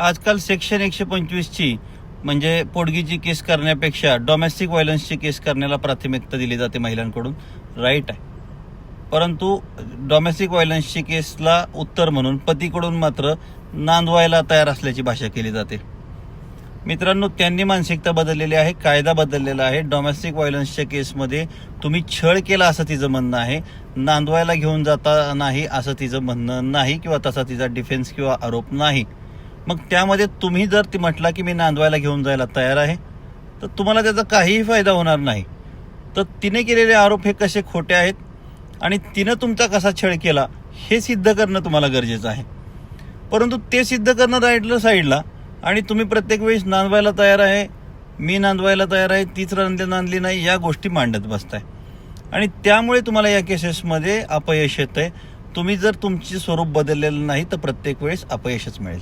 आजकाल सेक्शन 125ची म्हणजे पोटगीची केस करण्यापेक्षा डोमेस्टिक व्हायलन्सची केस करण्याला प्राथमिकता दिली जाते महिलांकडून. राईट आहे, परंतु डोमेस्टिक व्हायलन्सची केसला उत्तर म्हणून पतीकडून मात्र नांदवायला तयार असल्याची भाषा केली जाते. मित्रांनो, त्यांनी मानसिकता बदललेली आहे, कायदा बदललेला आहे. डोमेस्टिक व्हायलन्सच्या केसमध्ये तुम्ही छळ केला असं तिचं म्हणणं आहे, नांदवायला घेऊन जाता नाही असं तिचं म्हणणं नाही, किंवा तसा तिचा डिफेन्स किंवा आरोप नाही. मग त्यामध्ये तुम्ही जर ती म्हटला की मी नांदवायला घेऊन जायला तयार आहे, तर तुम्हाला त्याचा काहीही फायदा होणार नाही. तर तिने केलेले आरोप हे कसे खोटे आहेत आणि तिनं तुमचा कसा छळ केला हे सिद्ध करणं तुम्हाला गरजेचं आहे. परंतु ते सिद्ध करणं राहिलं साईडला आणि तुम्ही प्रत्येक वेळेस नांदवायला तयार आहे, मी नांदवायला तयार आहे, तीच नांदली नाही, या गोष्टी मांडत बसताय आणि त्यामुळे तुम्हाला या केसेसमध्ये अपयश येतंय. तुम्ही जर तुमचे स्वरूप बदललेलं नाही तर प्रत्येक वेळेस अपयशच मिळेल.